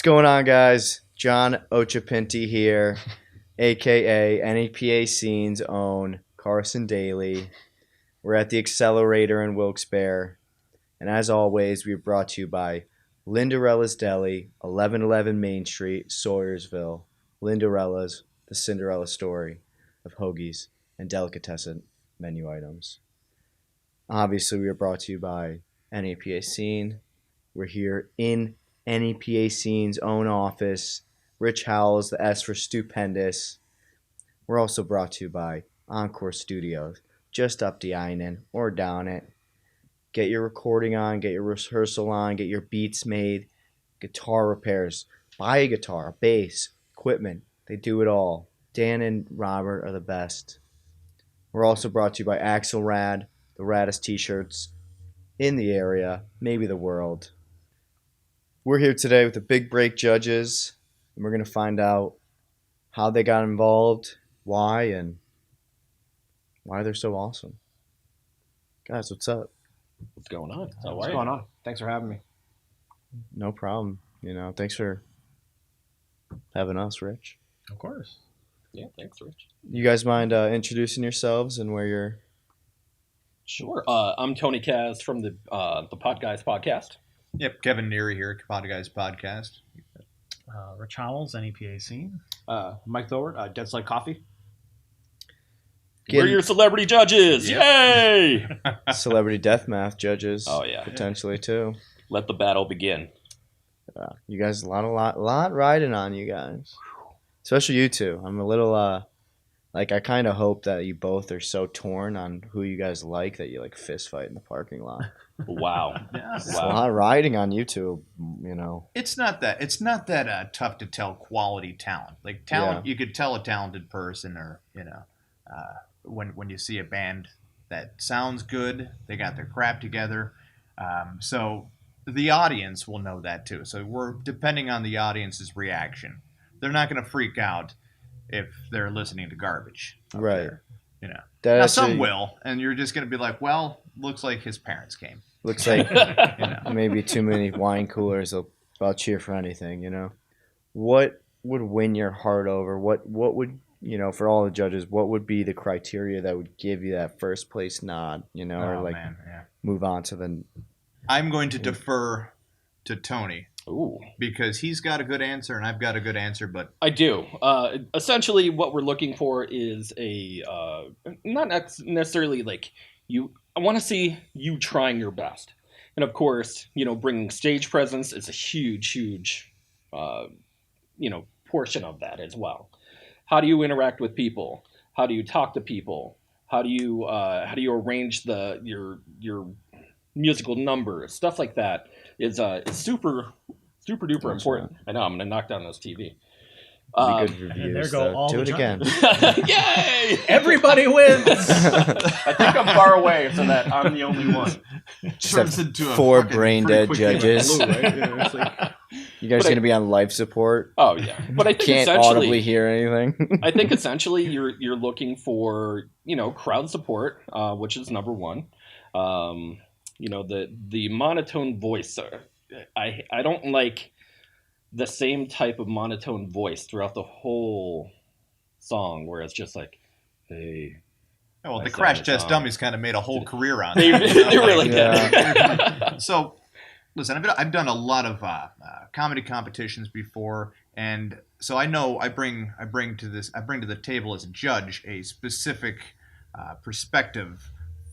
going on, guys? John Ochapinti here, a.k.a. NEPA Scene's own Carson Deli. We're at the Accelerator in Wilkes-Barre. And as always, we're brought to you by Lynderella's Deli, 1111 Main Street, Sawyersville. Lynderella's, the Cinderella story of hoagies and delicatessen menu items. Obviously, we are brought to you by NEPA Scene. We're here in NEPA Scene's own office. Rich Howells, the S for stupendous. We're also brought to you by Encore Studios, just up the Einen or down it. Get your recording on, get your rehearsal on, get your beats made, guitar repairs, buy a guitar, a bass, equipment. They do it all. Dan and Robert are the best. We're also brought to you by Axelrad, the raddest t-shirts in the area, maybe the world. We're here today with the Big Break judges, and we're going to find out how they got involved, why, and why they're so awesome. Guys, what's up? What's going on? What's going on? Thanks for having me. No problem. Thanks for having us, Rich. Of course. Yeah, thanks, Rich. You guys mind introducing yourselves and where you're... Sure. I'm Tony Caz from the Pod Guys podcast. Yep, Kevin Neary here, Pod Guys podcast. Rich Howells, NEPA Scene. Mike Thorwart, Dead Slide Coffee. We're your celebrity judges. Yep. Yay! Celebrity Deathmatch judges. Oh, yeah. Potentially, too. Let the battle begin. You guys, a lot riding on you guys. Especially you two. I'm a little, I kind of hope that you both are so torn on who you guys like that you, fist fight in the parking lot. Wow. It's a lot riding on you two, It's not that tough to tell quality talent. Talent, You could tell a talented person, or when you see a band that sounds good, they got their crap together. So the audience will know that too. So we're depending on the audience's reaction. They're not going to freak out if they're listening to garbage. Right. There, Now, some will, and you're just going to be like, well, looks like his parents came. Looks like maybe too many wine coolers will cheer for anything, What would win your heart over? What would, for all the judges, what would be the criteria that would give you that first place nod, move on to the... I'm going to defer to Tony. Ooh. Because he's got a good answer and I've got a good answer, but... I do. Essentially, what we're looking for is not necessarily I want to see you trying your best. And of course, bringing stage presence is a huge, portion of that as well. How do you interact with people? How do you talk to people? How do you arrange your musical numbers? Stuff like that is super duper important. I know, I'm going to knock down this TV. Good reviews, there go all do the it again. Yay! Everybody wins! I think I'm far away so that I'm the only one. Turns into four brain dead judges. Right? You guys going to be on life support? Oh, yeah. But I think can't audibly hear anything. I think essentially you're looking for, crowd support, which is number one. The monotone voice. I don't like the same type of monotone voice throughout the whole song, where it's just like, hey. Oh, well, the Crash Test Dummies kind of made a whole career on They that. really did. So, listen, I've done a lot of comedy competitions before, and so I know I bring to the table as a judge a specific perspective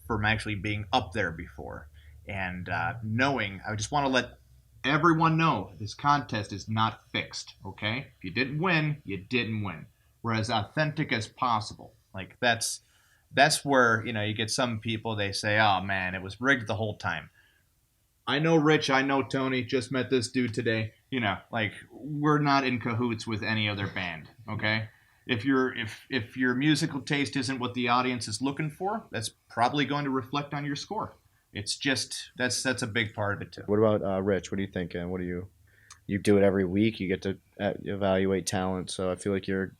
from actually being up there before, and knowing. I just want to let everyone know this contest is not fixed. Okay, if you didn't win, you didn't win. We're as authentic as possible. That's where you get some people, they say, oh man, it was rigged the whole time. I know Rich, I know Tony, just met this dude today. We're not in cahoots with any other band, okay? If your musical taste isn't what the audience is looking for, that's probably going to reflect on your score. It's just that's a big part of it too. What about Rich? What are you thinking? What do you do it every week? You get to evaluate talent, so I feel like you're...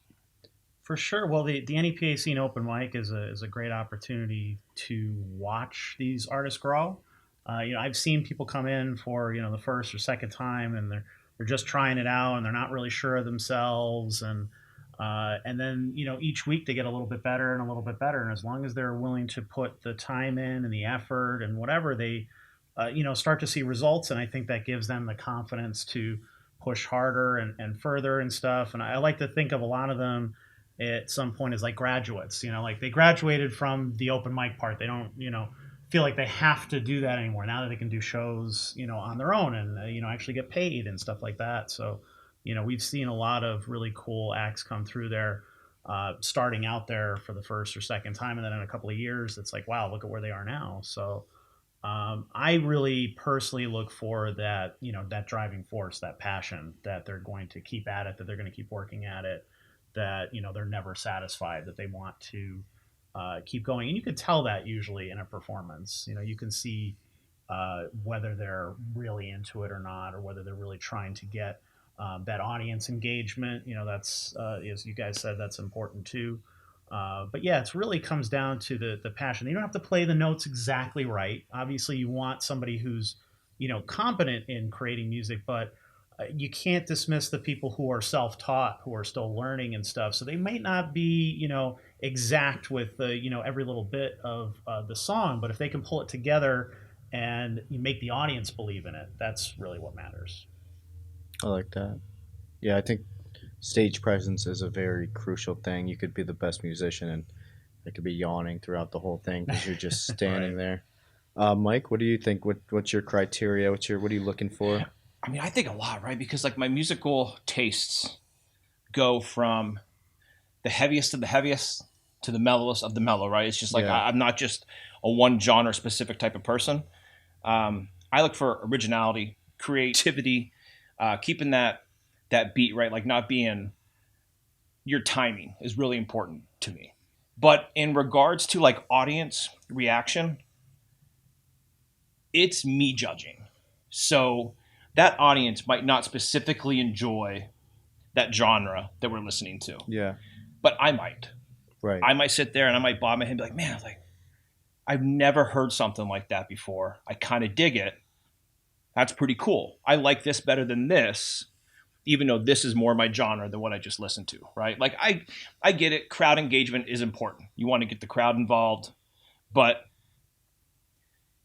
For sure. Well, the NEPA Scene open mic is a great opportunity to watch these artists grow. I've seen people come in for the first or second time, and they're just trying it out and they're not really sure of themselves, and then each week they get a little bit better and a little bit better, and as long as they're willing to put the time in and the effort and whatever, they start to see results, and I think that gives them the confidence to push harder and further and stuff. And I like to think of a lot of them at some point as like graduates, like they graduated from the open mic part. They don't, feel like they have to do that anymore now that they can do shows, on their own and, actually get paid and stuff like that. So, we've seen a lot of really cool acts come through there, starting out there for the first or second time. And then in a couple of years, it's like, wow, look at where they are now. So I really personally look for that, that driving force, that passion, that they're going to keep at it, that they're going to keep working at it, that they're never satisfied, that they want to keep going. And you can tell that usually in a performance. You can see whether they're really into it or not, or whether they're really trying to get that audience engagement. That's as you guys said, that's important too. But yeah, it really comes down to the passion. You don't have to play the notes exactly right. Obviously you want somebody who's competent in creating music, but you can't dismiss the people who are self-taught, who are still learning and stuff. So they might not be, exact with every little bit of the song, but if they can pull it together and you make the audience believe in it, that's really what matters. I like that. Yeah, I think stage presence is a very crucial thing. You could be the best musician and it could be yawning throughout the whole thing because you're just standing there. Mike, what do you think? What's your criteria? What are you looking for? I mean, I think a lot, right? Because like my musical tastes go from the heaviest of the heaviest to the mellowest of the mellow, right? It's just like I'm not just a one genre specific type of person. I look for originality, creativity, keeping that beat, right? Like not being, your timing is really important to me. But in regards to like audience reaction, it's me judging. So that audience might not specifically enjoy that genre that we're listening to. Yeah. But I might. Right. I might sit there and I might bob my head and be like, man, I've never heard something like that before. I kind of dig it. That's pretty cool. I like this better than this, even though this is more my genre than what I just listened to, right? Like I get it. Crowd engagement is important. You want to get the crowd involved. But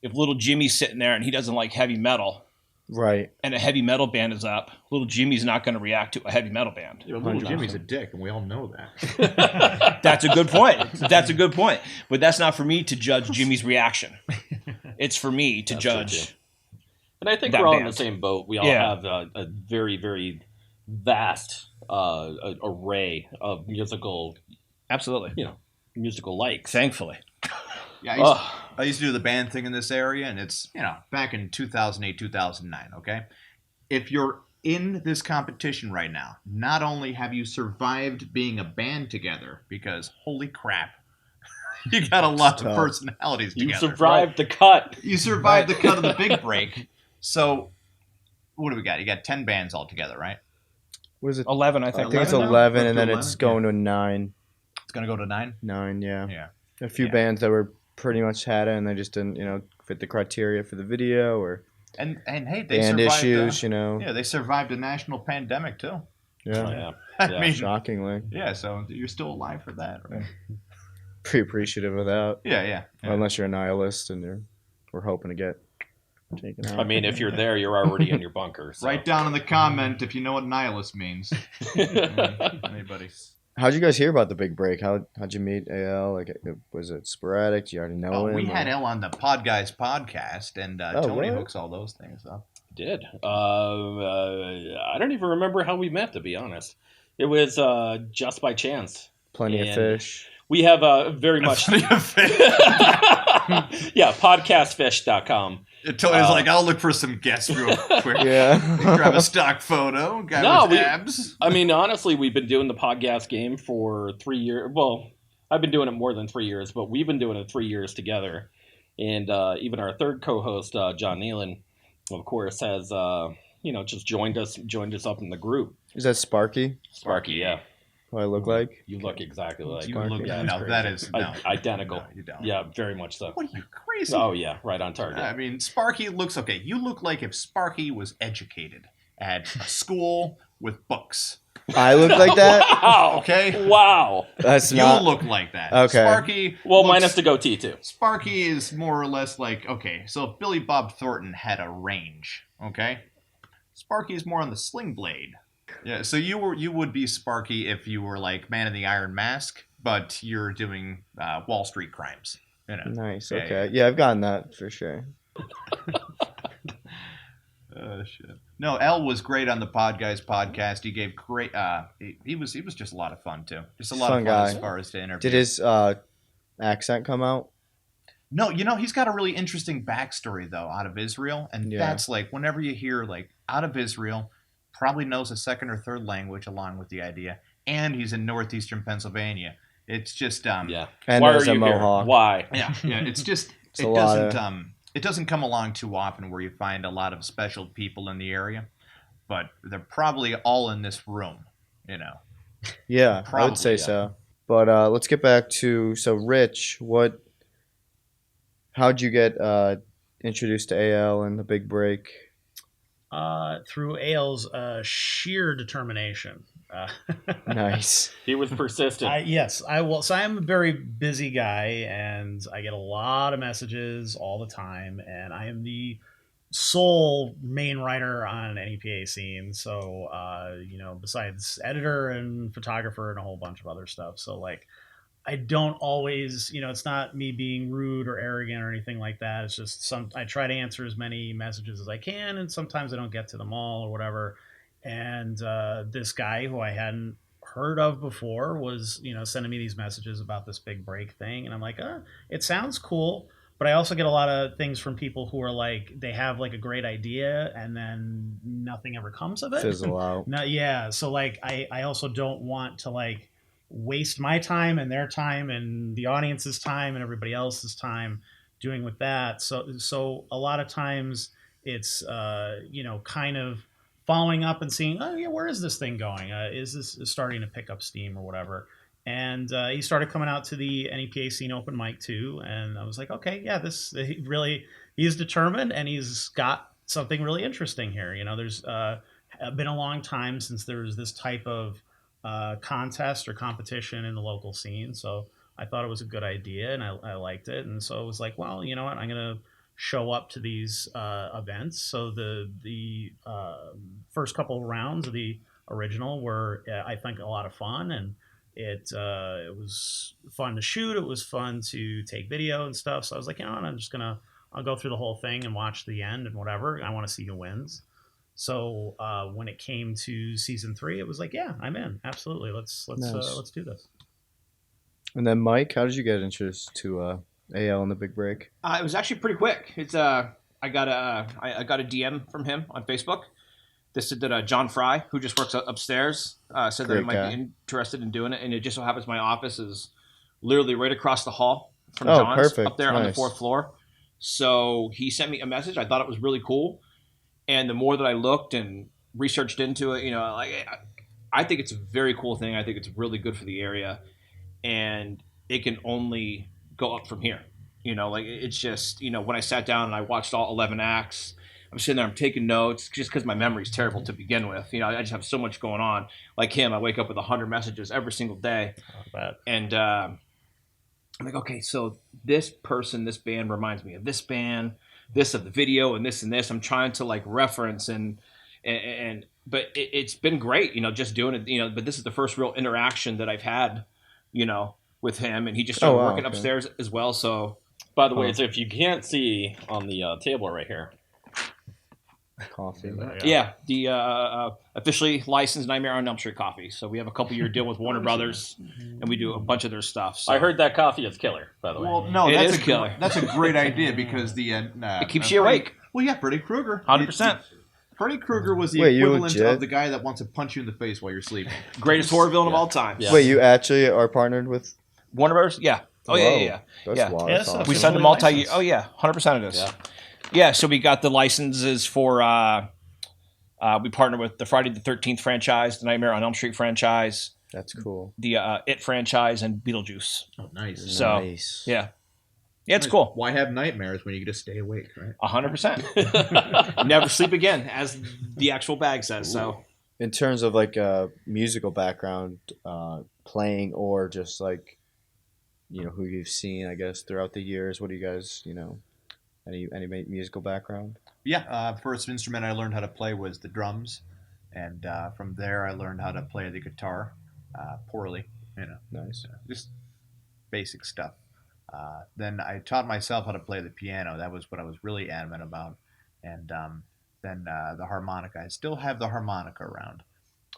if little Jimmy's sitting there and he doesn't like heavy metal, right, and a heavy metal band is up, little Jimmy's not going to react to a heavy metal band. Yeah, little Jimmy's a dick, and we all know that. That's a good point. That's a good point. But that's not for me to judge Jimmy's reaction. It's for me to judge. And I think we're all in the same boat. We all have a very, very vast array of musical, absolutely, musical likes. Thankfully. Yeah, I used to do the band thing in this area, and it's, back in 2008, 2009, okay? If you're in this competition right now, not only have you survived being a band together, because holy crap, you got a lot of personalities together. You survived the cut. You survived the cut of the big break. So, what do we got? You got 10 bands altogether, right? What is it? 11, I think. I think it's 11, and then it's going to 9. It's going to go to 9? 9, yeah. Yeah. A few bands that were pretty much had it, and they just didn't, fit the criteria for the video, or and hey, they band survived issues, Yeah, they survived a national pandemic too. Yeah. I mean, shockingly. Yeah, so you're still alive for that, right? Pretty appreciative of that. Yeah. Well, unless you're a nihilist and we're hoping to get taken out. I mean, if you're there, you're already in your bunker. So. Write down in the comment if you know what nihilist means. Anybody? How'd you guys hear about the big break? How'd you meet AL? Like, was it sporadic? Do you already know him? We had L on the Pod Guys podcast, and Tony hooks all those things up. Did. I don't even remember how we met, to be honest. It was just by chance. Plenty of fish. We have very much... Plenty of fish. Yeah, podcastfish.com. Tony's like, I'll look for some guests real quick. Yeah. Grab a stock photo. Guy with abs. I mean, honestly, we've been doing the podcast game for 3 years. Well, I've been doing it more than 3 years, but we've been doing it 3 years together. And even our third co-host, John Nealon, of course, has just joined us up in the group. Is that Sparky? Sparky, yeah. What I look like? You look exactly like you look, yeah, no, that is no. Identical. No, you don't. Yeah, very much so. What are you, crazy? Oh yeah, right on target. I mean, Sparky looks okay. You look like if Sparky was educated at a school with books. I look like that? Wow. Okay? Wow. That's You not. look like that. Okay. Sparky. Well, looks- minus the goatee too. Sparky is more or less like, okay, so if Billy Bob Thornton had a range, okay? Sparky is more on the sling blade. Yeah, so you would be Sparky if you were like Man in the Iron Mask, but you're doing Wall Street crimes. You know. Nice. Yeah, Okay. Yeah, I've gotten that for sure. Oh shit. No, L was great on the Pod Guys podcast. He gave great. He was just a lot of fun too. Just a lot Fun of fun guy. as far as to interview. Did his accent come out? No, he's got a really interesting backstory though out of Israel, and Yeah. that's like whenever you hear like out of Israel, probably knows a second or third language along with the idea, and he's in northeastern Pennsylvania. It's just Yeah. And Why there's are a you here? mohawk. Why? yeah. It's just It's a lot of- it doesn't come along too often where you find a lot of special people in the area, but they're probably all in this room. You know. Yeah, I Probably, would say yeah. so. But let's get back to Rich. How'd you get introduced to AL and the big break? Through Ailes' sheer determination. Nice. He was persistent. Yes, I will. So I am a very busy guy, and I get a lot of messages all the time, and I am the sole main writer on NEPA Scene. So, besides editor and photographer and a whole bunch of other stuff. So, like, I don't always, it's not me being rude or arrogant or anything like that. It's just I try to answer as many messages as I can, and sometimes I don't get to them all or whatever. And this guy who I hadn't heard of before was, sending me these messages about this big break thing. And I'm like, it sounds cool. But I also get a lot of things from people who are like, they have like a great idea and then nothing ever comes of it. Fizzle out. No, yeah. So like, I also don't want to like waste my time and their time and the audience's time and everybody else's time doing with that. So a lot of times it's, kind of following up and seeing, oh yeah, where is this thing going? Is this starting to pick up steam or whatever? And he started coming out to the NEPA Scene open mic too. And I was like, okay, yeah, he's determined and he's got something really interesting here. There's been a long time since there was this type of contest or competition in the local scene. So I thought it was a good idea and I liked it. And so it was like, well, you know what, I'm going to show up to these events. So the first couple of rounds of the original were, I think, a lot of fun, and it was fun to shoot. It was fun to take video and stuff. So I was like, I'll go through the whole thing and watch the end and whatever. I want to see who wins. So when it came to season 3, it was like, yeah, I'm in. Absolutely. Let's do this. And then Mike, how did you get introduced to AL and the big break? It was actually pretty quick. It's I got a DM from him on Facebook. This is that John Fry, who just works upstairs, said that he might be interested in doing it, and it just so happens my office is literally right across the hall from John's, perfect. up there on the Nice. 4th floor. So he sent me a message. I thought it was really cool, and the more that I looked and researched into it, I think it's a very cool thing. I think it's really good for the area, and it can only go up from here. It's just, when I sat down and I watched all 11 acts, I'm sitting there, I'm taking notes just because my memory's terrible to begin with. I just have so much going on. Like him, I wake up with 100 messages every single day. And I'm like, okay, so this person, this band reminds me of this band, this of the video, and this and this. I'm trying to like reference but it's been great, just doing it, but this is the first real interaction that I've had, with him, and he just started working upstairs as well. So, by the way, so if you can't see on the table right here, Coffee. yeah, the officially licensed Nightmare on Elm Street coffee. So we have a couple-year deal with Warner Brothers, and we do a bunch of their stuff. So. I heard that coffee is killer. By the way, Well, no, It that's is killer. That's a great idea because It keeps you awake. Well, yeah, Freddy Krueger. 100%. Freddy Krueger was the Wait, you equivalent legit? of the guy that wants to punch you in the face while you're sleeping. Greatest horror villain of all time. Yeah. Wait, you actually are partnered with? Warner Brothers? Yeah. Oh, Whoa. yeah. That's Yeah. wild. Yeah, That's so awesome. We Officially signed a multi-year. licensed. Oh, yeah. 100% it is. Yeah. Yeah, so we got the licenses for, we partnered with the Friday the 13th franchise, the Nightmare on Elm Street franchise, That's cool. the It franchise, and Beetlejuice. Oh, nice. So, Nice. Yeah. Yeah, it's cool. Why have nightmares when you can just stay awake, right? 100%. Never sleep again, as the actual bag says. So, in terms of like a musical background, playing or just like, who you've seen, I guess, throughout the years, what do you guys, any musical background? Yeah, first instrument I learned how to play was the drums, and from there I learned how to play the guitar, poorly, Nice. just basic stuff. Then I taught myself how to play the piano. That was what I was really adamant about. And then the harmonica. I still have the harmonica around.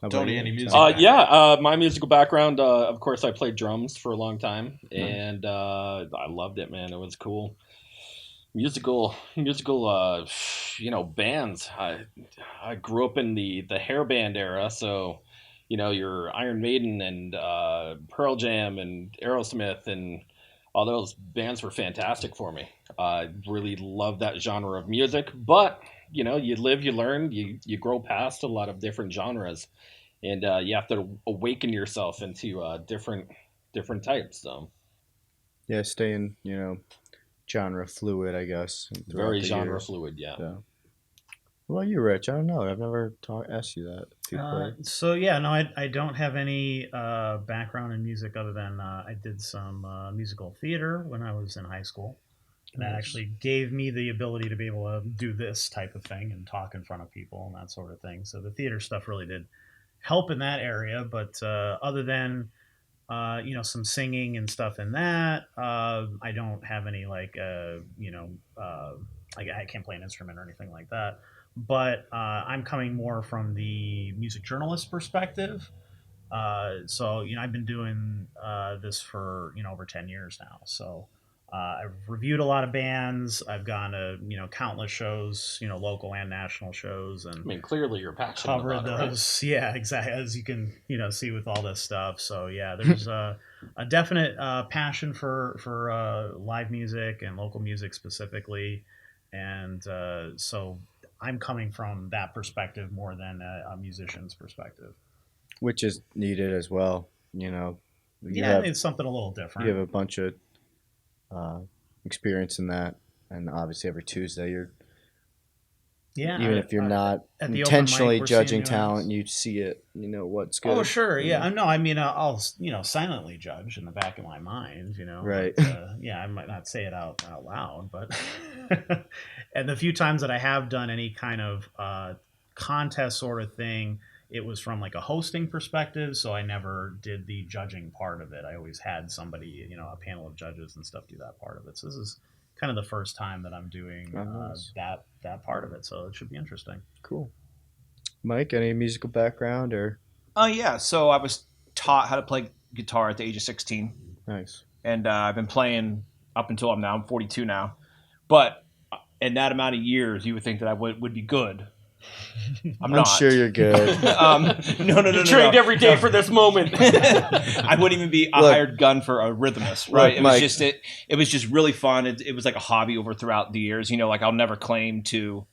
Tony, any music? My musical background, of course, I played drums for a long time, and I loved it, man. It was cool. Musical, bands. I grew up in the hair band era, so your Iron Maiden and Pearl Jam and Aerosmith and all those bands were fantastic for me. I really love that genre of music, but you live, you learn, you grow past a lot of different genres, and you have to awaken yourself into different types. So yeah, staying genre fluid, I guess. Very genre fluid, yeah. What about you, Rich? I don't know. I've never asked you that. I don't have any background in music other than I did some musical theater when I was in high school. And that actually gave me the ability to be able to do this type of thing and talk in front of people and that sort of thing. So the theater stuff really did help in that area. But other than, some singing and stuff in that, I don't have any I can't play an instrument or anything like that. But I'm coming more from the music journalist perspective. So I've been doing this for over 10 years now. So I've reviewed a lot of bands. I've gone to countless shows, local and national shows, and I mean, clearly you're passionate covered about those. it, right? Yeah, exactly, as you can see with all this stuff. So yeah, there's a definite passion for live music and local music specifically, and so I'm coming from that perspective more than a musician's perspective, which is needed as well. It's something a little different. You have a bunch of experience in that, and obviously every Tuesday you're even if you're not intentionally judging talent, you see it, what's good. Oh sure, yeah. No, I mean I'll silently judge in the back of my mind, right. But, I might not say it out loud, but and the few times that I have done any kind of contest sort of thing, it was from like a hosting perspective, so I never did the judging part of it. I always had somebody, a panel of judges and stuff do that part of it. So this is kind of the first time that I'm doing that part of it, so it should be interesting. Cool. Mike, any musical background or? Yeah. So I was taught how to play guitar at the age of 16. Nice. And I've been playing up until I'm 42 now. But in that amount of years, you would think that I would be good. I'm not. Sure you're good. No. You trained every day for this moment. I wouldn't even be a hired gun for a rhythmist, right? Look, it was just really fun. It was like a hobby throughout the years. I'll never claim to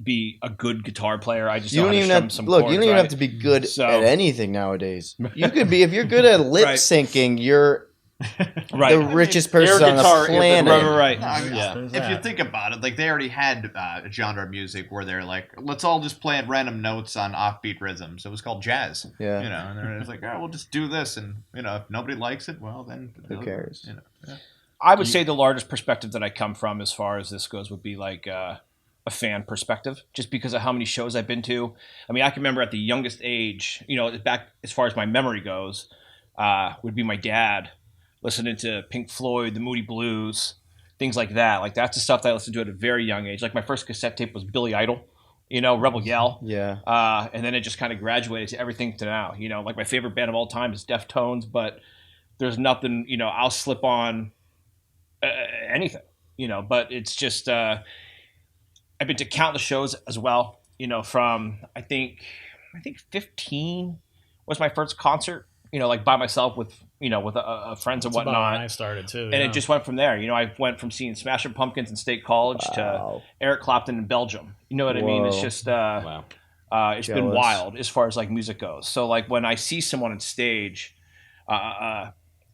be a good guitar player. I just you don't even have to be good at anything nowadays. You could be, if you're good at lip syncing, you're right. the richest person on the planet. Right. No, I mean, if you think about it, like they already had a genre of music where they're like, let's all just play at random notes on offbeat rhythms. It was called jazz. Yeah. And they're just like, we'll just do this, and if nobody likes it, well then who cares? Yeah. I would say the largest perspective that I come from as far as this goes would be like a fan perspective, just because of how many shows I've been to. I mean, I can remember at the youngest age, back as far as my memory goes, would be my dad listening to Pink Floyd, the Moody Blues, things like that. Like that's the stuff that I listened to at a very young age. Like my first cassette tape was Billy Idol, Rebel Yell. Yeah. And then it just kind of graduated to everything to now. Like my favorite band of all time is Deftones, but there's nothing, I'll slip on anything, but it's just, I've been to countless shows as well, from I think 15 was my first concert, like by myself with friends and whatnot. About when I started too, and it just went from there. I went from seeing Smashing Pumpkins in State College to Eric Clapton in Belgium. You know what I mean? It's just wow. It's been wild as far as like music goes. So like when I see someone on stage,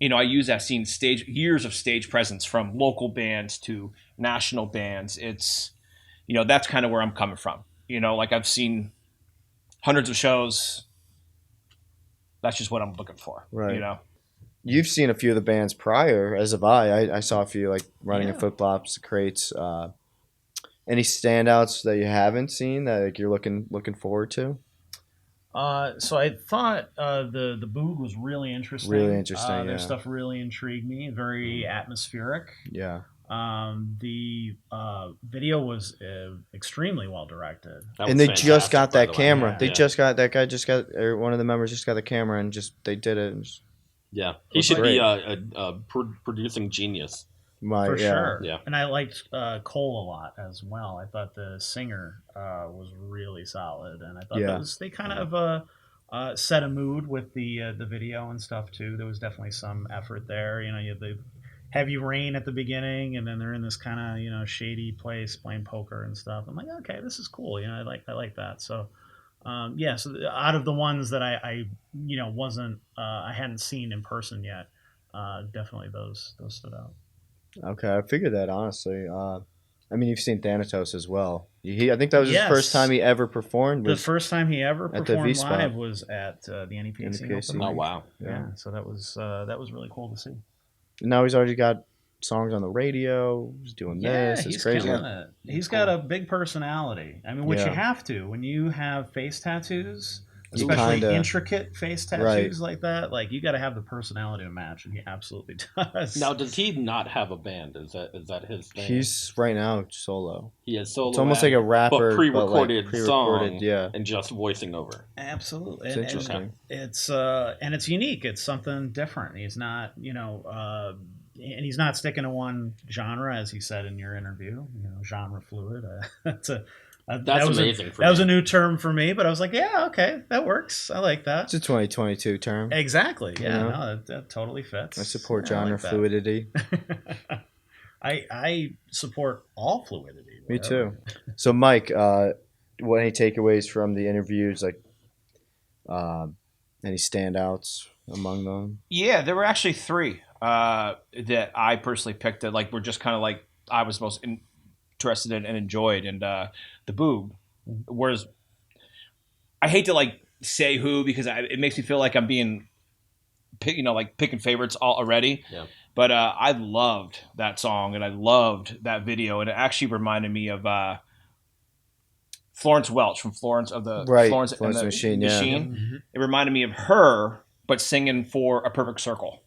I use that scene years of stage presence from local bands to national bands. It's, that's kind of where I'm coming from. Like I've seen hundreds of shows. That's just what I'm looking for. Right. You've seen a few of the bands prior, as have I. I saw a few like Running in Footflops, Crates. Any standouts that you haven't seen that like you're looking forward to? So I thought the Boog was really interesting. Really interesting. Their stuff really intrigued me. Very atmospheric. Yeah. The video was extremely well directed. And they just got that camera. Yeah. They just got that guy. Or one of the members just got the camera and they did it. Yeah, he should be a producing genius. For sure. Yeah. And I liked Cole a lot as well. I thought the singer was really solid, and I thought they kind of set a mood with the video and stuff too. There was definitely some effort there. You had the heavy rain at the beginning, and then they're in this kind of shady place playing poker and stuff. I'm like, okay, this is cool. I like that. So. So out of the ones that I wasn't I hadn't seen in person yet, definitely those stood out. Okay, I figured that honestly. You've seen Thanatos as well. I think that was his first time he ever performed. The first time he ever performed VSPOT. live was at the NEPA Scene. Oh wow! Yeah, so that was really cool to see. Now he's already got songs on the radio. He's doing this. It's crazy. He's got a big personality. Which you have to when you have face tattoos. Especially intricate face tattoos like that, like you got to have the personality to match, and he absolutely does. Now, does he not have a band? Is that his thing? He's right now solo. He is solo. It's almost like a rapper, but pre-recorded, song, and just voicing over. Absolutely, it's interesting. And it's unique. It's something different. He's not, and he's not sticking to one genre, as he said in your interview. Genre fluid. That's amazing. That was a new term for me, but I was like, yeah, okay, that works. I like that. It's a 2022 term. Exactly. Yeah, no, that totally fits. I support genre fluidity. I support all fluidity. Me too. So, Mike, what any takeaways from the interviews? Like, any standouts among them? Yeah, there were actually three that I personally picked. That like were just kind of like I was most interested in and enjoyed, and the Boog. Whereas I hate to like say who because it makes me feel like I'm being picking favorites already. Yeah. But I loved that song and I loved that video, and it actually reminded me of Florence Welch from Florence of the Florence and the Machine. Mm-hmm. It reminded me of her, but singing for A Perfect Circle.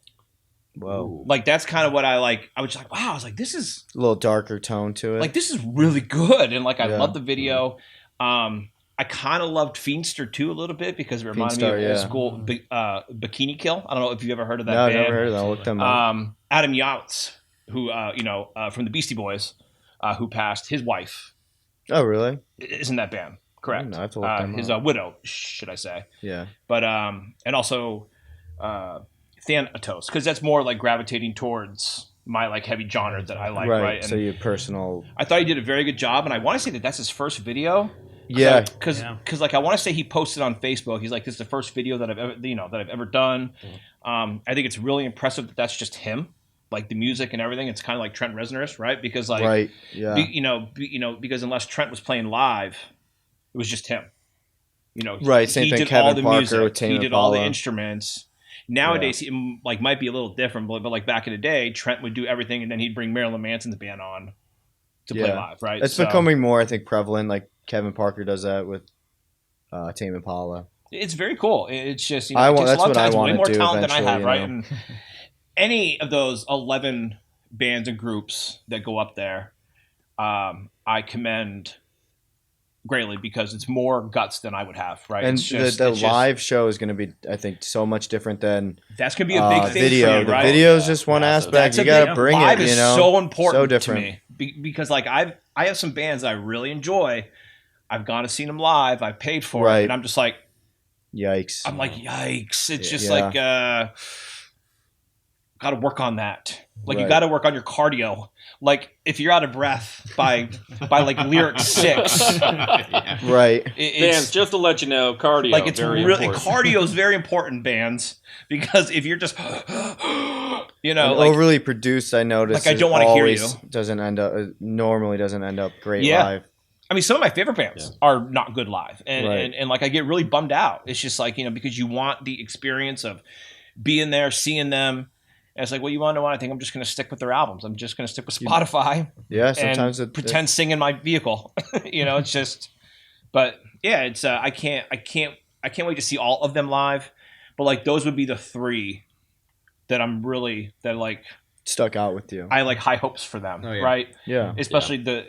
Whoa. Like that's kind of what I like. I was just like, wow. I was like, this is a little darker tone to it. Like this is really good, and like I love the video. I kind of loved Fiendster too a little bit because it reminded me of old school Bikini Kill. I don't know if you've ever heard of that band. No, I've never heard of that. I'll look them up. Adam Yautz, who from the Beastie Boys, who passed, his wife. Oh, really? Is in that band, correct? I have to look them his up. widow, should I say? Yeah. But and also Thanatos, because that's more like gravitating towards my like heavy genre that I like, right? So your personal. I thought he did a very good job, and I want to say that that's his first video. Yeah, because like I want to say he posted on Facebook. He's like, "This is the first video that I've ever done." I think it's really impressive that that's just him, like the music and everything. It's kind of like Trent Reznor's, right? Because like, because unless Trent was playing live, it was just him. Same thing. Did Kevin all the Parker music. with Tame He did all the instruments. Nowadays, it might be a little different, but like back in the day, Trent would do everything, and then he'd bring Marilyn Manson's band on to play live, right? It's becoming more, I think, prevalent. Like Kevin Parker does that with Tame Impala. It's very cool. It's just that's what I want to do. Way more talent than I have, right? And any of those 11 bands and groups that go up there, I commend greatly because it's more guts than I would have, right? And the live show is going to be, I think, so much different than that's going to be a big thing video. For you, right? The video is just one aspect. You got to bring it. Live is so important so different. to me because, like, I have some bands I really enjoy. I've gone to see them live. I paid for it, and I'm just like, yikes! I'm like, yikes! It's just like, got to work on that. Like, you got to work on your cardio. Like, if you're out of breath by like lyric 6, right? Bands, just to let you know, cardio. Like, it's very really important. cardio is very important, bands, because if you're just You know, And like overly produced, I noticed. Like, I don't wanna hear you. Normally doesn't end up great Yeah. live. I mean, some of my favorite bands are not good live, and, Right. and like I get really bummed out. It's just like, you know, because you want the experience of being there, seeing them. And it's like, well, you want to know what? I think I'm just going to stick with their albums. I'm just going to stick with Spotify. Yeah, sometimes and pretend sing in my vehicle. You know, it's just. But yeah, it's I can't wait to see all of them live. But like those would be the three that like stuck out with you. I like high hopes for them, Oh, yeah. right? Yeah. Especially the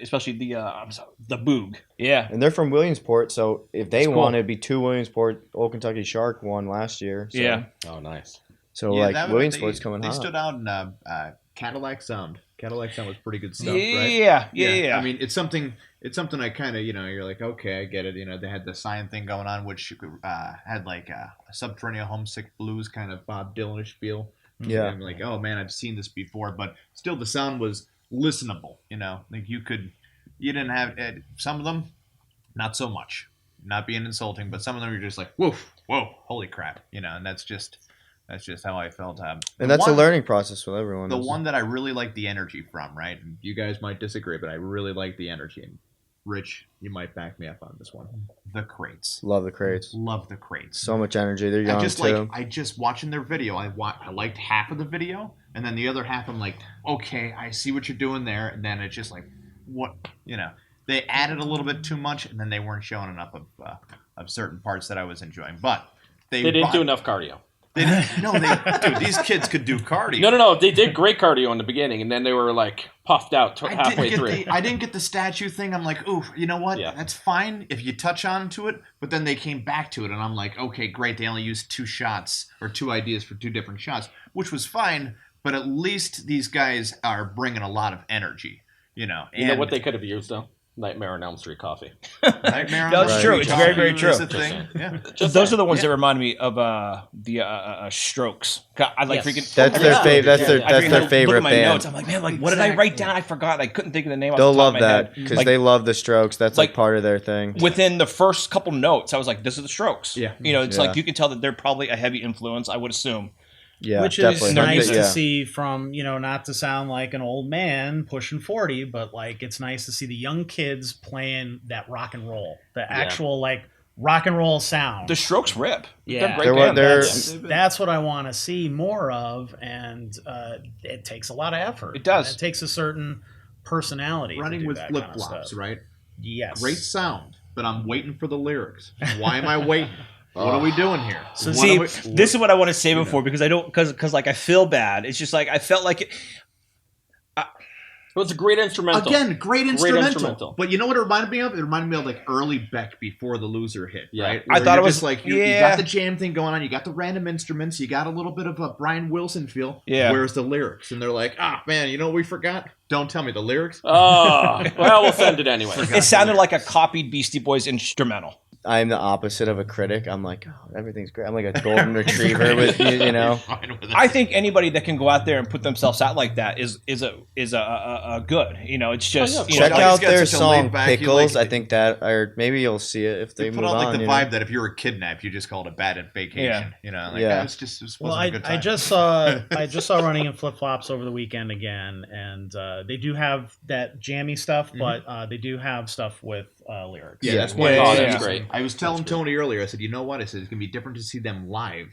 Boog. Yeah. And they're from Williamsport, so if they It's cool. won, it'd be 2 Williamsport. Old Kentucky Shark won last year. So. Yeah. Oh, nice. So Yeah, like Williamsport's coming They hot. stood out in Cadillac Sound. Cadillac Sound was pretty good stuff, Yeah, right? yeah. I mean, it's something I kind of, you're like, okay, I get it. They had the sign thing going on, which had like a Subterranean Homesick Blues kind of Bob Dylan-ish feel. Yeah. I'm like, oh man, I've seen this before, but still the sound was listenable. Like you didn't have some of them, not so much. Not being insulting, but some of them you're just like, whoa, holy crap, and that's just how I felt. And that's a learning process with everyone. The one that I really like the energy from, right? And you guys might disagree, but I really like the energy. And Rich, you might back me up on this one. The Crates. Love the Crates. Love the Crates. So much energy. They're young too. I just watching their video. I liked half of the video, and then the other half I'm like, okay, I see what you're doing there. And then it's just like, what, they added a little bit too much, and then they weren't showing enough of certain parts that I was enjoying. But they didn't do enough cardio. Dude, these kids could do cardio. No. They did great cardio in the beginning, and then they were like puffed out halfway through. I didn't get the statue thing. I'm like, ooh, you know what? Yeah. That's fine if you touch on to it. But then they came back to it, and I'm like, okay, great. They only used 2 shots or 2 ideas for 2 different shots, which was fine. But at least these guys are bringing a lot of energy, You know what they could have used though? Nightmare on Elm Street coffee. Nightmare on That's Elm true. Street It's coffee very, very true. is a thing. Yeah. Those are the ones that remind me of the Strokes. I like freaking. That's their favorite. That's their Look favorite at my band. notes. I'm like, man, like what did I write down? I forgot. I couldn't think of the name. They'll off the top love of my that head. because Like, they love the Strokes. That's like part of their thing. within the first couple notes, I was like, this is the Strokes. Yeah. It's Yeah. like you can tell that they're probably a heavy influence. I would assume. Yeah, Which definitely. is nice Yeah. to see from, not to sound like an old man pushing 40, but like it's nice to see the young kids playing that rock and roll, the actual like rock and roll sound. The Strokes rip. Yeah. They're great band. That's what I want to see more of, and it takes a lot of effort. It does. It takes a certain personality. to Running do with that flip kind of flops, stuff. right? Yes. Great sound, but I'm waiting for the lyrics. Why am I waiting? What are we doing here? So What see, are we- this is what I want to save it for because I don't because like I feel bad. It's just like I felt like it. It was a great instrumental. Again, great instrumental. instrumental. But you know what it reminded me of? It reminded me of like early Beck before the Loser hit, Yeah. right? I Where thought you're it was- just like you got the jam thing going on. You got the random instruments. You got a little bit of a Brian Wilson feel. Yeah. Where's the lyrics? And they're like, man, you know what we forgot? Don't tell me the lyrics. Oh, well, we'll send it anyway. It sounded like a copied Beastie Boys instrumental. I'm the opposite of a critic. I'm like, oh, everything's great. I'm like a golden retriever with you know. Fine with it. I think anybody that can go out there and put themselves out like that is a good. It's just yeah, of you know, Check like, out he's got their such a song laid back- he Pickles. like- I think that, or maybe you'll see it if they They move put out like on. the you vibe know? that if you were kidnapped, you just called it bad at vacation. Yeah. You know, like Yeah. it just Well, wasn't a good time. I just saw Running in Flip Flops over the weekend again, and they do have that jammy stuff, but they do have stuff with lyrics. Yeah, that's Yeah, why. yeah, Oh, yeah. that's great. I was telling Tony earlier. I said, you know what? I said it's gonna be different to see them live.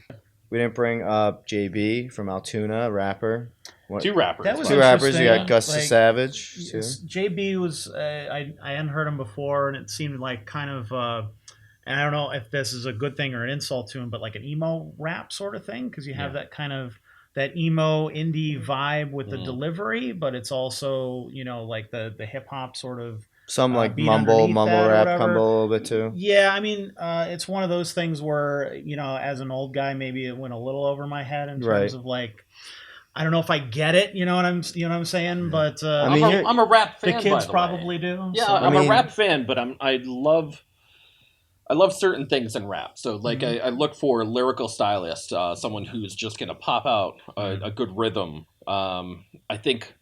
We didn't bring up JB from Altoona, rapper. What, 2 rappers. That was two rappers. You interesting. got Gus Like, Savage. Too. JB was I hadn't heard him before, and it seemed like kind of and I don't know if this is a good thing or an insult to him, but like an emo rap sort of thing, because you have that kind of that emo indie vibe with the delivery, but it's also like the hip hop sort of Some like beat mumble underneath that or rap whatever. combo a little bit too. Yeah, I mean, it's one of those things where as an old guy, maybe it went a little over my head in terms Right. of like, I don't know if I get it. You know what I'm saying? But I mean, I'm a rap fan. the kids by the probably way. do. Yeah, so- I'm I mean- a rap fan, but I love certain things in rap. So like I look for a lyrical stylist, someone who's just gonna pop out a good rhythm. I think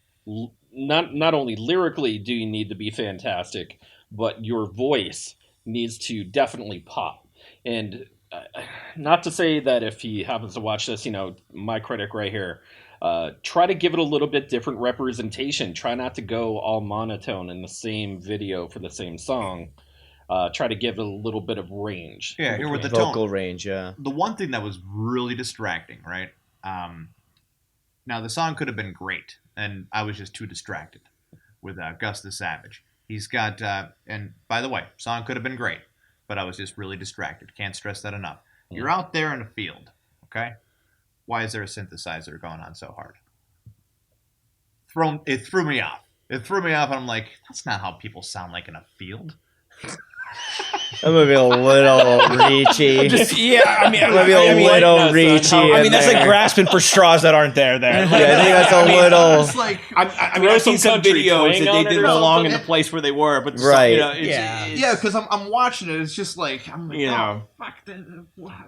not only lyrically do you need to be fantastic, but your voice needs to definitely pop. And not to say that if he happens to watch this, my critic right here, try to give it a little bit different representation. Try not to go all monotone in the same video for the same song. Try to give it a little bit of range. Yeah, here with the vocal tone. range, yeah. The one thing that was really distracting, right? Now, the song could have been great, and I was just too distracted with Gus the Savage. He's got, and by the way, song could have been great, but I was just really distracted. Can't stress that enough. You're out there in a field, okay? Why is there a synthesizer going on so hard? It threw me off. It threw me off, and I'm like, that's not how people sound like in a field. That might be a little reachy. I mean, Might be a little reachy. I mean, that's like grasping for straws that aren't there. Yeah, I think that's a little. It's like, I mean, I've seen some country videos twang that on they it didn't or belong in something. the place where they were, but Right. You know, yeah, because I'm watching it. It's just like, I'm like, You know. oh, fuck,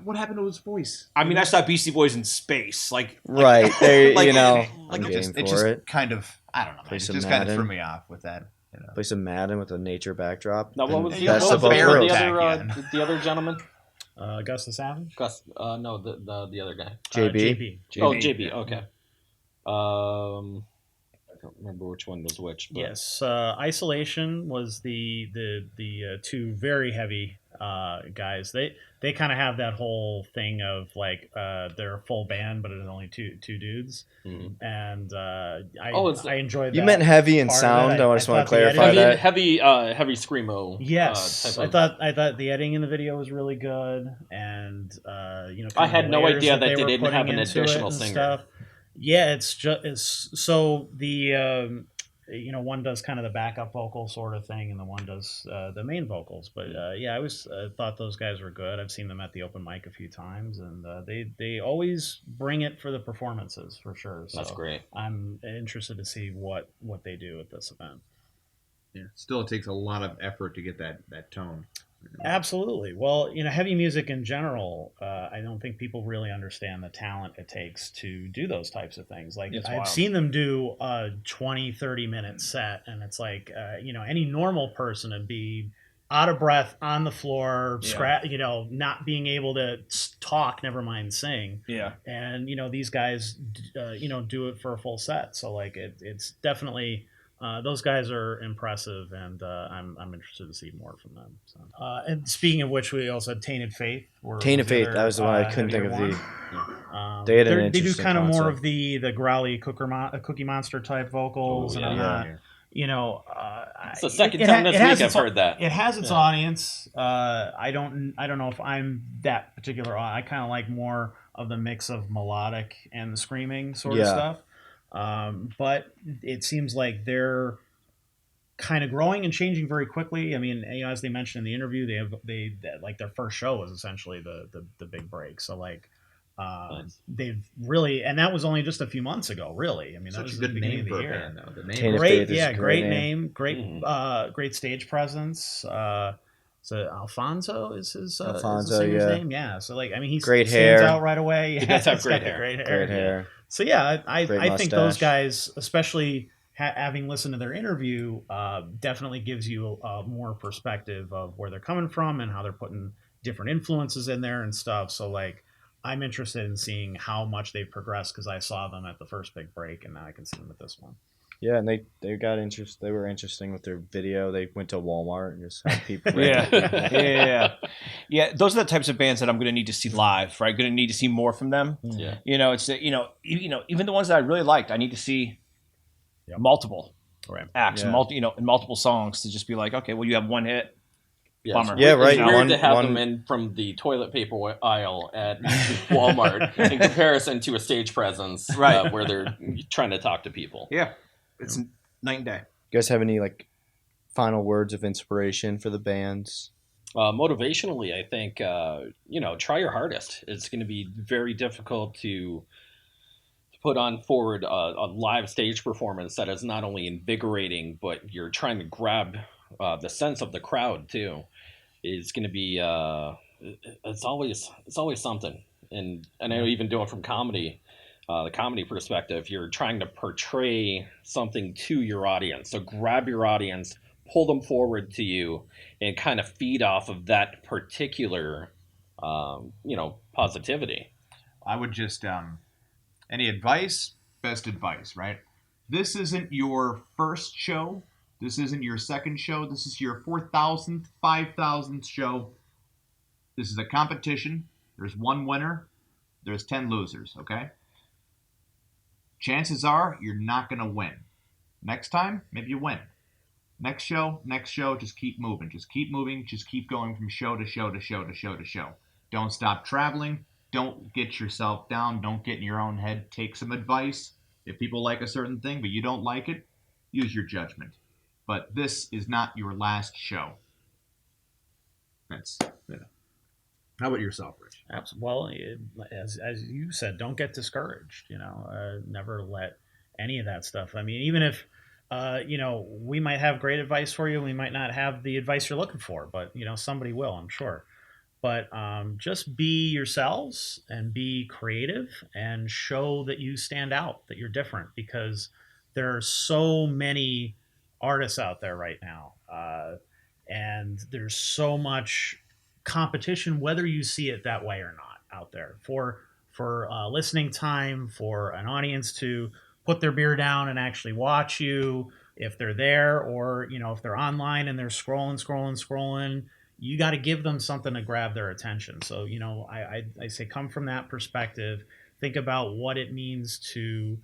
what happened to his voice? I mean, I saw Beastie Boys in space. Right. There, Like, you know, like I'm it just, game it for just it. kind of, I don't know, Play man, it some just kind of Madden. threw me off with that. You know. Play some Madden with a nature backdrop. Now, what was and the, best what of was both the, worlds. the other gentleman? Gus the Savage. Gus? No, the other guy. JB. JB. Oh, JB. Okay. I don't remember which one was which. But. Yes, Isolation was the two very heavy guys. They kind of have that whole thing of like they're a full band, but it's only two dudes. Mhm. And I enjoyed that. You meant heavy in part of sound. it. I just want thought to the clarify editing- that. Heavy screamo. Yes, type I of- thought the editing in the video was really good, and you know, I kind of had the no layers idea that they were didn't putting have an into it additional and singer. stuff. Yeah, it's so the you know, one does kind of the backup vocal sort of thing, and the one does the main vocals. But yeah, I was thought those guys were good. I've seen them at the open mic a few times, and they always bring it for the performances for sure. So That's great. I'm interested to see what they do at this event. Yeah, still, it takes a lot of effort to get that tone. Absolutely. Well, you know, heavy music in general, I don't think people really understand the talent it takes to do those types of things. Like, It's I've wild. seen them do a 20, 30-minute set, and it's like, you know, any normal person would be out of breath on the floor, you know, not being able to talk, never mind sing. Yeah. And, you know, these guys, you know, do it for a full set. So, like, it's definitely... those guys are impressive, and I'm interested to see more from them. So. And speaking of which, we also had Tainted Faith. Tainted Faith, that was the one I couldn't think of heavier the. one. They had an They do interesting kind of more concept. of the growly Cookie Monster type vocals, Oh, and I'm yeah. not, you know. It's the second time this week I've heard that. It has its Yeah. audience. I don't know if I'm that particular. I kind of like more of the mix of melodic and the screaming sort of Yeah. stuff. But it seems like they're kind of growing and changing very quickly. I mean, you know, as they mentioned in the interview, they like their first show was essentially the big break. So like, Nice. they've really, and that was only just a few months ago. Really, I mean, that Such was a good the beginning name of for the a year. band, though. The name. Tainted Great, Faith is yeah, a great great name, great, Mhm. great stage presence. So Alfonso is his Alfonso, is the singer's yeah. name. Yeah, so like, I mean, he Great stands hair. out right away. He does have He's great got the hair. Great Great hair. So yeah, I Great think those mustache. guys, especially having listened to their interview, definitely gives you more perspective of where they're coming from and how they're putting different influences in there and stuff. So like, I'm interested in seeing how much they've progressed, because I saw them at the first big break, and now I can see them at this one. Yeah, and they got interest. They were interesting with their video. They went to Walmart and just had people. Yeah. Those are the types of bands that I'm going to need to see live, right? Going to need to see more from them. Yeah. You know, it's even the ones that I really liked, I need to see multiple acts, Yeah. and multiple songs to just be like, okay, well, you have one hit. Yeah, Bummer. It's Yeah, weird, right. It's weird One- to have one- them in from the toilet paper aisle at Walmart in comparison to a stage presence, Right. where they're trying to talk to people. Yeah, it's night and day. You guys have any like final words of inspiration for the bands? Motivationally, I think try your hardest. It's going to be very difficult to put on forward a live stage performance that is not only invigorating, but you're trying to grab the sense of the crowd too. It's going to be it's always something. And I know even doing from comedy, the comedy perspective, you're trying to portray something to your audience. So grab your audience, pull them forward to you, and kind of feed off of that particular positivity. I would just any advice? best advice, right? This isn't your first show. This isn't your second show. This is your 4,000th, 5,000th show. This is a competition. There's one winner. There's 10 losers, okay? Chances are you're not going to win. Next time, maybe you win. Next show, just keep moving. Just keep moving. Just keep going from show to show to show to show to show. Don't stop traveling. Don't get yourself down. Don't get in your own head. Take some advice. If people like a certain thing but you don't like it, use your judgment. But this is not your last show. That's, How about yourself, Rich? Well, as you said, don't get discouraged. Never let any of that stuff. I mean, even if we might have great advice for you, we might not have the advice you're looking for, but somebody will, I'm sure. But just be yourselves and be creative and show that you stand out, that you're different, because there are so many artists out there right now, and there's so much competition, whether you see it that way or not, out there for listening time, for an audience to put their beer down and actually watch you if they're there, or if they're online and they're scrolling. You got to give them something to grab their attention. So I say come from that perspective, think about what it means to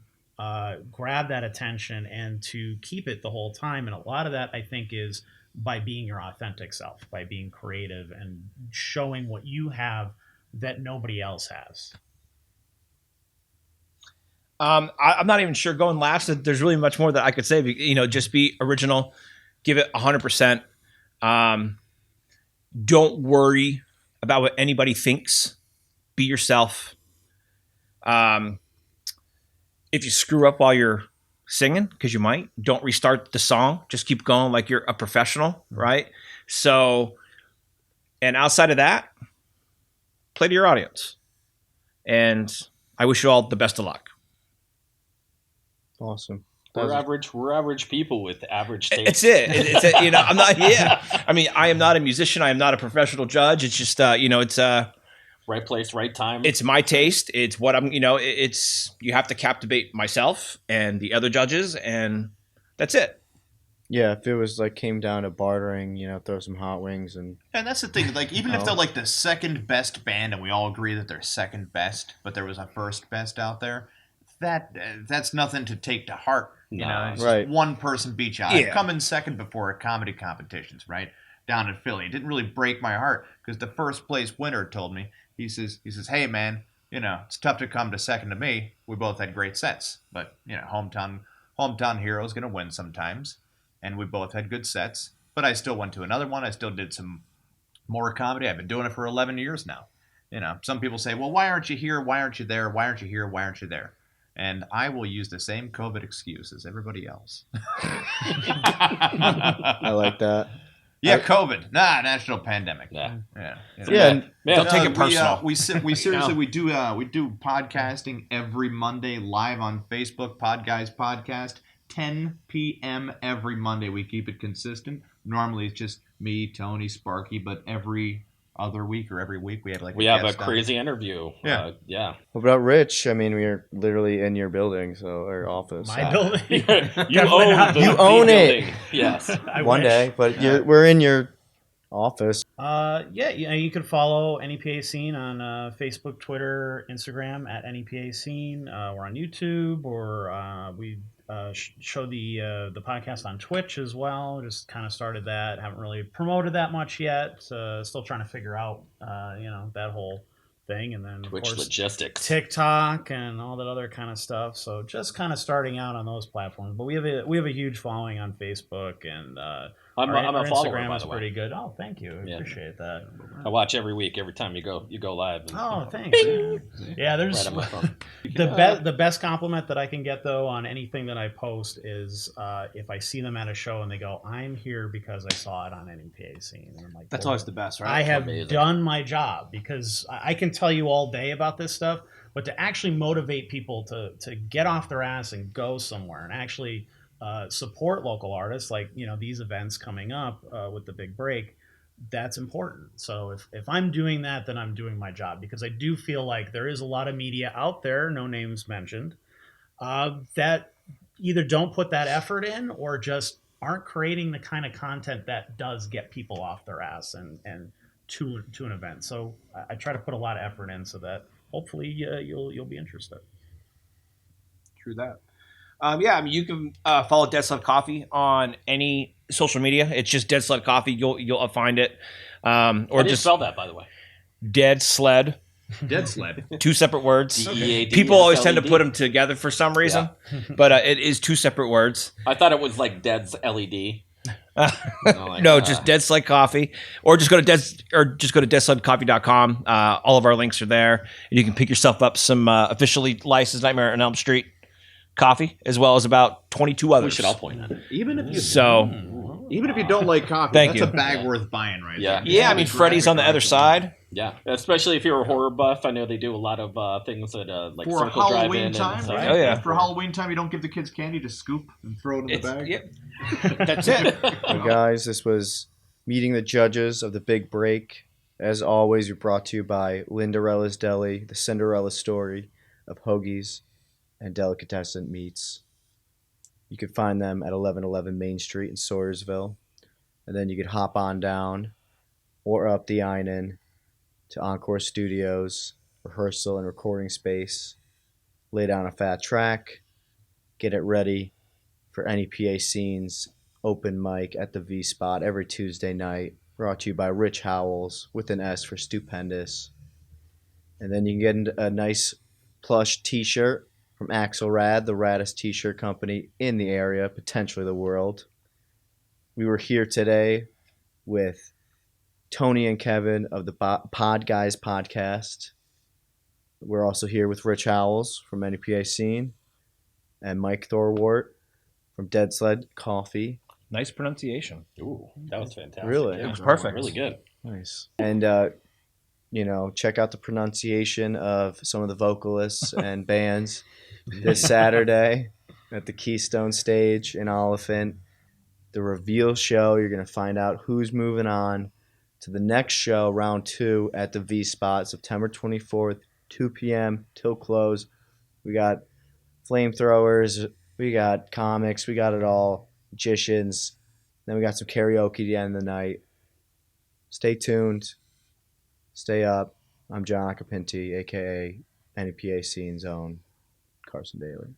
grab that attention and to keep it the whole time. And a lot of that, I think, is by being your authentic self, by being creative and showing what you have that nobody else has. I'm not even sure going last that there's really much more that I could say. Just be original, give it 100%. Don't worry about what anybody thinks. Be yourself. If you screw up while you're singing, because you might, don't restart the song. Just keep going like you're a professional, right? So, and outside of that, play to your audience. And I wish you all the best of luck. Awesome. We're average people with average taste. It's it. I'm not. Yeah. I mean, I am not a musician. I am not a professional judge. It's just, it's right place, right time. It's my taste. It's what I'm. It's you have to captivate myself and the other judges, and that's it. Yeah, if it was came down to bartering, throw some hot wings and that's the thing. Even if they're the second best band, and we all agree that they're second best, but there was a first best out there, that's nothing to take to heart. It's right. Just one person beat you. Yeah. I've come in second before at comedy competitions, right? Down in Philly. It didn't really break my heart because the first place winner told me, he says, hey man, it's tough to come to second to me. We both had great sets, but hometown hero is gonna win sometimes. And we both had good sets. But I still went to another one. I still did some more comedy. I've been doing it for 11 years now. Some people say, well, why aren't you here? Why aren't you there? Why aren't you here? Why aren't you there? And I will use the same COVID excuse as everybody else. I like that. Yeah, COVID. National pandemic. Yeah. Don't take it personal. We seriously we do podcasting every Monday live on Facebook. Pod Guys Podcast, 10 p.m. every Monday. We keep it consistent. Normally it's just me, Tony, Sparky, but every other week or every week we have a crazy interview. Yeah. What about Rich? I mean, we are literally in your building, or office. My building. You own it. Building. Yes. One day, but we're in your office. You can follow NEPA Scene on Facebook, Twitter, Instagram at NEPA Scene. We're on YouTube, or we show the podcast on Twitch as well. Just kind of started that. Haven't really promoted that much yet. Still trying to figure out that whole thing, and then Twitch, of course, logistics, TikTok, and all that other kind of stuff. So just kind of starting out on those platforms. But we have a huge following on Facebook, and I'm a follower, Instagram by is the way. pretty good. Oh, thank you. I appreciate that. I watch every week, every time you go live. And, thanks. Yeah, there's right on my phone. the best compliment that I can get though on anything that I post is if I see them at a show and they go, "I'm here because I saw it on NEPA Scene." And I'm like, That's always the best, right? I have amazing. done my job, because I can tell you all day about this stuff, but to actually motivate people to get off their ass and go somewhere and actually support local artists, like these events coming up with the big break, that's important. So if I'm doing that, then I'm doing my job, because I do feel like there is a lot of media out there, no names mentioned, That either don't put that effort in or just aren't creating the kind of content that does get people off their ass and to an event. So I try to put a lot of effort in so that hopefully you'll be interested. True that. Yeah, I mean, you can follow Dead Sled Coffee on any social media. It's just Dead Sled Coffee. You'll find it. Or How do you just spell that, by the way? Dead Sled. Dead sled. 2 separate words. DEAD, People always tend to SLED. put them together for some reason, but it is 2 separate words. I thought it was like Dead's LED. No, just Dead Sled Coffee, or just go to deadsledcoffee.com. All of our links are there, and you can pick yourself up some officially licensed Nightmare on Elm Street coffee, as well as about 22 others. We should all point at it. Even if you don't like coffee, Thank that's you. a bag worth buying, right? Yeah. there. Yeah, I mean, Freddy's on the other side. Yeah, especially if you're a horror buff. I know they do a lot of things at like For Circle Drive-In Halloween and time, stuff. right? Oh, yeah. For Halloween time, you don't give the kids candy to scoop and throw it in the bag. Yep. That's it. Well, guys, this was Meeting the Judges of the Big Break. As always, we're brought to you by Lynderella's Deli, the Cinderella story of hoagies and delicatessen meats. You could find them at 1111 Main Street in Sawyerville. And then you could hop on down or up the Einen to Encore Studios, rehearsal and recording space. Lay down a fat track, get it ready for NEPA Scenes open mic at the VSPOT every Tuesday night. Brought to you by Rich Howells with an S for stupendous. And then you can get a nice plush t-shirt from Axelrad, the raddest t-shirt company in the area, potentially the world. We were here today with Tony and Kevin of the Pod Guys podcast. We're also here with Rich Howells from NEPA Scene and Mike Thorwart from Dead Sled Coffee. Nice pronunciation. Ooh, that was fantastic. Really? Yeah, It was perfect. Really good. Nice. And, check out the pronunciation of some of the vocalists and bands this Saturday at the Keystone Stage in Oliphant. The reveal show, you're going to find out who's moving on to the next show, round 2 at the V-Spot, September 24th, 2 p.m. till close. We got flamethrowers, we got comics, we got it all, magicians. Then we got some karaoke at the end of the night. Stay tuned. Stay up. I'm John Acapinti, a.k.a. NEPA Scene Zone, Carson Daly.